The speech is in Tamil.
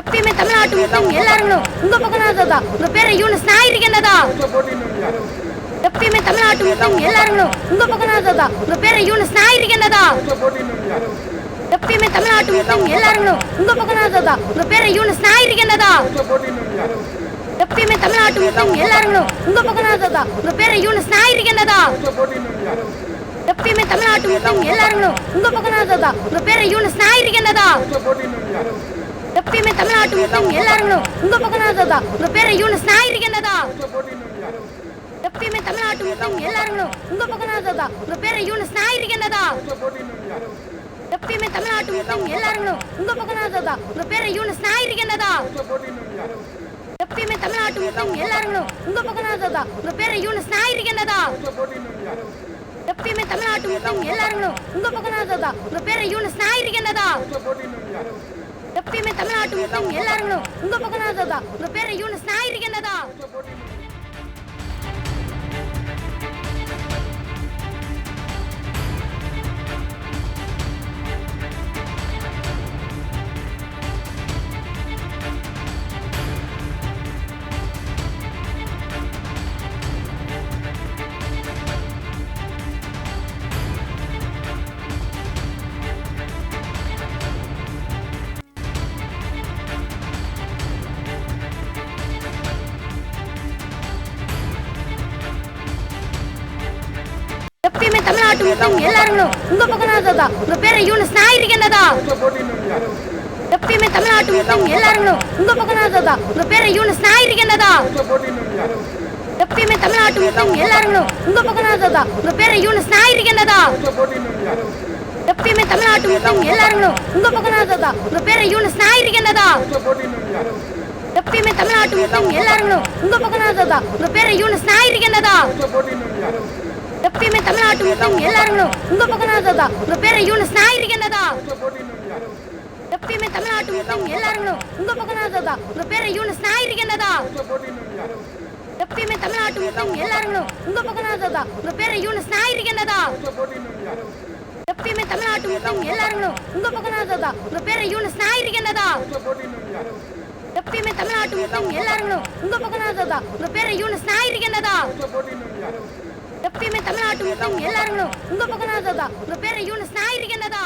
எப்பயுமே தமிழ்நாட்டு முஸ்லிம் எல்லாரும் உங்க பக்கம் தான். உங்க பேரை யூனிஸ் நாயிருக்கு என்னதா? எப்பயுமே தமிழ்நாட்டு முஸ்லிம் எல்லாரும் உங்க பக்கம் தான். உங்க பேரை யூனிஸ் நாயிருக்கு என்னதா? எப்பயுமே தமிழ்நாட்டு முஸ்லிம் எல்லாரும் உங்க பக்கம் தான். உங்க பேரை யூனிஸ் நாயிருக்கு என்னதா? எப்பயுமே தமிழ்நாட்டு முஸ்லிம் எல்லாரும் உங்க பக்கம் தான். உங்க பேரை யூனிஸ் நாயிருக்கு என்னதா? எப்பயுமே தமிழ்நாட்டு முஸ்லிம் எல்லாரும் உங்க பக்கம் தான். உங்க பேரை யூனிஸ் நாயிருக்கு என்னதா? எப்பயுமே தமிழ்நாட்டு முஸ்லிம் எல்லாரும் உங்க பக்கம் தான். உங்க பேரை யூனிஸ் நாயிருக்கு என்னதா? எப்பயுமே தமிழ்நாட்டு முஸ்லிம் எல்லாரும் உங்க பக்கம் தான். உங்க பேரை யூனிஸ் நாயிருக்கு என்னதா? எப்பயுமே தமிழ்நாட்டு முஸ்லிம் எல்லாரும் உங்க பக்கம் தான். உங்க பேரை யூனிஸ் நாயிருக்கு என்னதா? எப்பயுமே தமிழ்நாட்டு முஸ்லிம் எல்லாரும் உங்க பக்கம் தான். உங்க பேரை யூனிஸ் நாயிருக்கு என்னதா? எப்பயுமே தமிழ்நாட்டு முஸ்லிம் எல்லாரும் உங்க பக்கம் தான். உங்க பேரை யூனிஸ் நாயிருக்கு என்னதா? எப்பயுமே தமிழ்நாட்டு முஸ்லிம் எல்லாரும் உங்க பக்கம் தான். உங்க பேரை யூனிஸ் நாயிருக்கு என்னதா? எப்பயுமே தமிழ்நாட்டு முஸ்லிம் எல்லாரும் உங்க பக்கம் தான். உங்க பேரை யூனிஸ் நாயிருக்கு என்னதா? எப்பயுமே தமிழ்நாட்டு முஸ்லிம் எல்லாரும் உங்க பக்கம் தான். உங்க பேரை யூனிஸ் நாயிருக்கு என்னதா? எப்பயுமே தமிழ்நாட்டு முஸ்லிம் எல்லாரும் உங்க பக்கம் தான். உங்க பேரை யூனிஸ் நாயிருக்கு என்னதா? எப்பயுமே தமிழ்நாட்டு முஸ்லிம் எல்லாரும் உங்க பக்கம் தான். உங்க பேரை யூனிஸ் நாயிருக்கு என்னதா? எப்பயுமே தமிழ்நாட்டு முஸ்லிம் எல்லாரும் உங்க பக்கம் தான். உங்க பேரை யூனிஸ் நாயிருக்கு என்னதா? எப்பயுமே தமிழ்நாட்டு முஸ்லிம் எல்லாரும் உங்க பக்கம் தான். உங்க பேரை யூனிஸ் நாயிருக்கு என்னதா? எப்பயுமே தமிழ்நாட்டு முஸ்லிம் எல்லாரும் உங்க பக்கம் தான். உங்க பேரை யூனிஸ் நாயிருக்கு என்னதா? எப்பயுமே தமிழ்நாட்டு முஸ்லிம் எல்லாரும் உங்க பக்கம் தான். உங்க பேரை யூனிஸ் நாயிருக்கு என்னதா? எப்பயுமே தமிழ்நாட்டு முஸ்லிம் எல்லாரும் உங்க பக்கம் தான். உங்க பேரை யூனிஸ் நாயிருக்கு என்னதா? எப்பயுமே தமிழ்நாட்டு முஸ்லிம் எல்லாரும் உங்க பக்கம் தான். உங்க பேரை யூனிஸ் நாயிருக்கு என்னதா? எப்பயுமே தமிழ்நாட்டு முஸ்லிம் எல்லாரும் உங்க பக்கம் தான். உங்க பேரை யூனிஸ் நாயிருக்கு என்னதா?